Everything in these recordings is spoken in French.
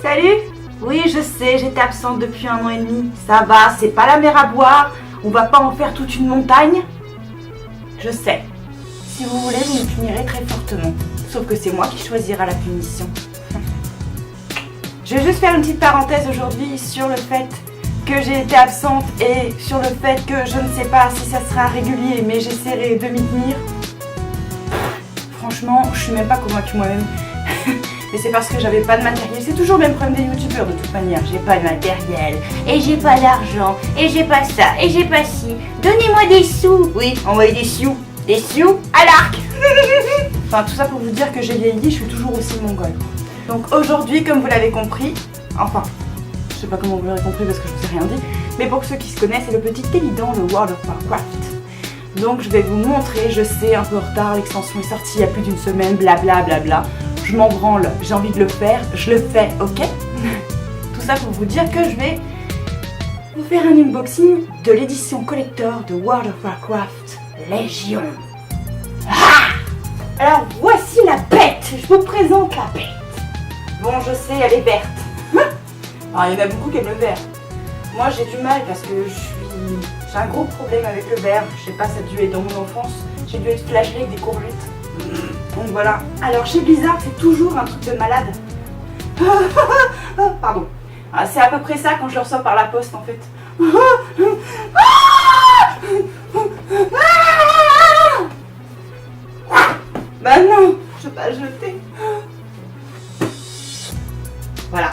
Salut! Oui, je sais, j'étais absente depuis 1 an et demi. Ça va, c'est pas la mer à boire. On va pas en faire toute une montagne. Je sais. Si vous voulez, vous me punirez très fortement. Sauf que c'est moi qui choisira la punition. Je vais juste faire une petite parenthèse aujourd'hui sur le fait que j'ai été absente et sur le fait que je ne sais pas si ça sera régulier, mais j'essaierai de m'y tenir. Franchement, je suis même pas convaincue moi-même. Mais c'est parce que j'avais pas de matériel. C'est toujours le même problème des youtubeurs de toute manière. J'ai pas de matériel, et j'ai pas d'argent, et j'ai pas ça, et j'ai pas ci. Donnez-moi des sous. Oui, envoyez des sous. Des sous à l'arc. Enfin, tout ça pour vous dire que j'ai vieilli, je suis toujours aussi mongole. Donc aujourd'hui, comme vous l'avez compris, enfin, je sais pas comment vous l'aurez compris parce que je vous ai rien dit, mais pour ceux qui se connaissent, c'est le petit évident, le World of Warcraft. Donc je vais vous montrer, je sais, un peu en retard, l'extension est sortie il y a plus d'une semaine, blabla blabla. Je m'en branle, j'ai envie de le faire, je le fais, ok? Tout ça pour vous dire que je vais vous faire un unboxing de l'édition collector de World of Warcraft Légion. Ah! Alors voici la bête, je vous présente la bête. Bon, je sais, elle est verte. Alors, il y en a beaucoup qui aiment le vert. Moi, j'ai du mal parce que j'ai un gros problème avec le vert. Je sais pas, ça a dû être dans mon enfance. J'ai dû être flagellée avec des courgettes. Donc voilà. Alors, chez Blizzard, c'est toujours un truc de malade. Pardon. C'est à peu près ça quand je le reçois par la poste, en fait. Bah non, je vais pas le jeter. Voilà.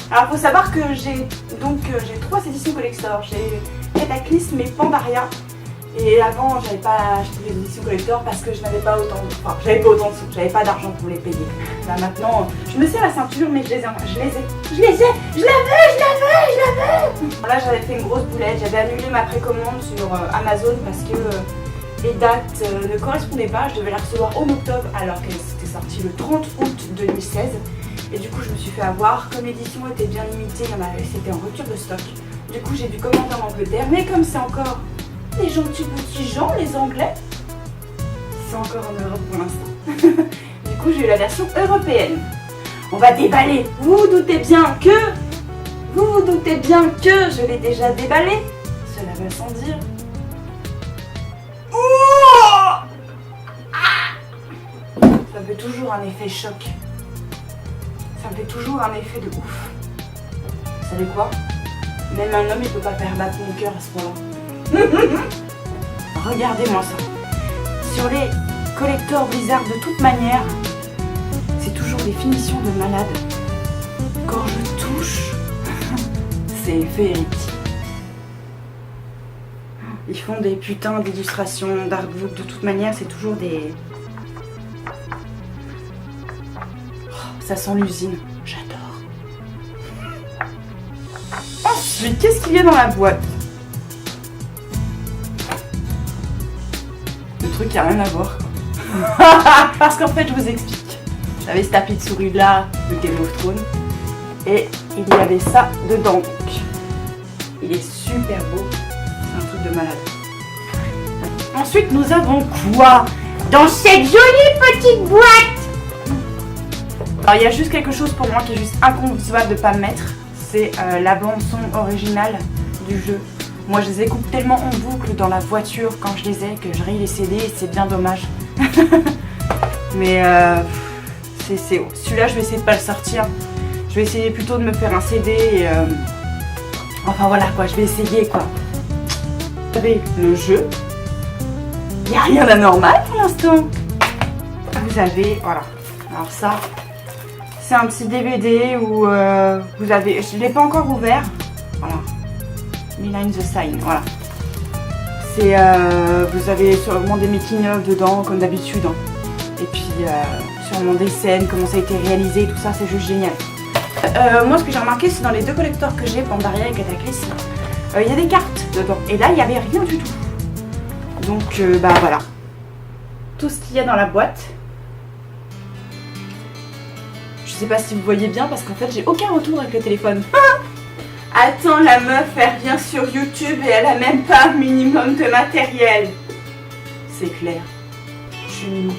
Alors faut savoir que j'ai 3 éditions collector. J'ai Cataclysme et Pandaria. Et avant j'avais pas acheté les éditions collector parce que je n'avais pas autant de... Enfin, j'avais pas autant de sous, j'avais pas d'argent pour les payer. Là maintenant, je me serre la ceinture mais je les ai. Je la veux. Là j'avais fait une grosse boulette, j'avais annulé ma précommande sur Amazon parce que les dates ne correspondaient pas. Je devais la recevoir en octobre alors qu'elle s'était sortie le 30 août 2016. Et du coup je me suis fait avoir, comme l'édition était bien limitée, c'était en rupture de stock. Du coup j'ai dû commander en Angleterre, mais comme c'est encore les gentils petits gens, les Anglais, c'est encore en Europe pour l'instant. Du coup j'ai eu la version européenne. On va déballer. Vous vous doutez bien que je l'ai déjà déballé. Cela va sans dire. Ça me fait toujours un effet choc. Ça me fait toujours un effet de ouf. Vous savez quoi? Même un homme il peut pas faire battre mon cœur à ce point-là. Regardez-moi ça. Sur les collectors Blizzard de toute manière, c'est toujours des finitions de malade. Quand je touche, c'est féerique. Ils font des putains d'illustrations, d'artbook, de toute manière c'est toujours des... Ça sent l'usine, j'adore. Ensuite, qu'est-ce qu'il y a dans la boîte? Le truc qui a rien à voir. Parce qu'en fait, je vous explique. J'avais ce tapis de souris là de Game of Thrones. Et il y avait ça dedans. Donc, il est super beau. C'est un truc de malade. Ensuite, nous avons quoi dans cette jolie petite boîte? Alors il y a juste quelque chose pour moi qui est juste inconcevable de ne pas mettre, c'est la bande son originale du jeu. Moi je les écoute tellement en boucle dans la voiture quand je les ai que je raye les CD et c'est bien dommage. Mais celui-là je vais essayer de pas le sortir. Je vais essayer plutôt de me faire un CD et enfin voilà quoi, je vais essayer quoi. Vous avez le jeu, il n'y a rien d'anormal pour l'instant. Vous avez, voilà, alors ça... C'est un petit DVD où vous avez... Je ne l'ai pas encore ouvert. Voilà. Behind the Sign. Voilà. C'est... vous avez sûrement des making-of dedans, comme d'habitude. Hein. Et puis, sûrement des scènes, comment ça a été réalisé, tout ça, c'est juste génial. Moi, ce que j'ai remarqué, c'est dans les 2 collectors que j'ai, Pandaria et Cataclysme, il y a des cartes dedans. Et là, il n'y avait rien du tout. Donc, bah voilà. Tout ce qu'il y a dans la boîte. Je sais pas si vous voyez bien parce qu'en fait j'ai aucun retour avec le téléphone. Attends, la meuf elle revient sur YouTube et elle a même pas un minimum de matériel. C'est clair. Je suis...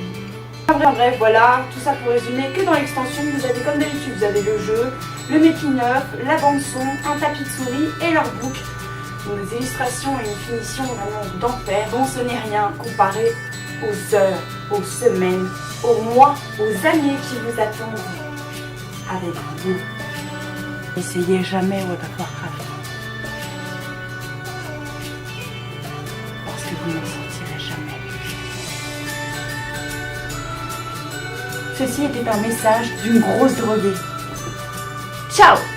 Bref, voilà, tout ça pour résumer que dans l'extension vous avez comme d'habitude, vous vous avez le jeu, le making-of, la bande-son, un tapis de souris et leur book. Des illustrations et une finition vraiment d'enfer. Bon, ce n'est rien comparé aux heures, aux semaines, aux mois, aux années qui vous attendent avec vous. N'essayez jamais World of Warcraft parce que vous n'en sortirez jamais. Ceci était un message d'une grosse droguée. Ciao!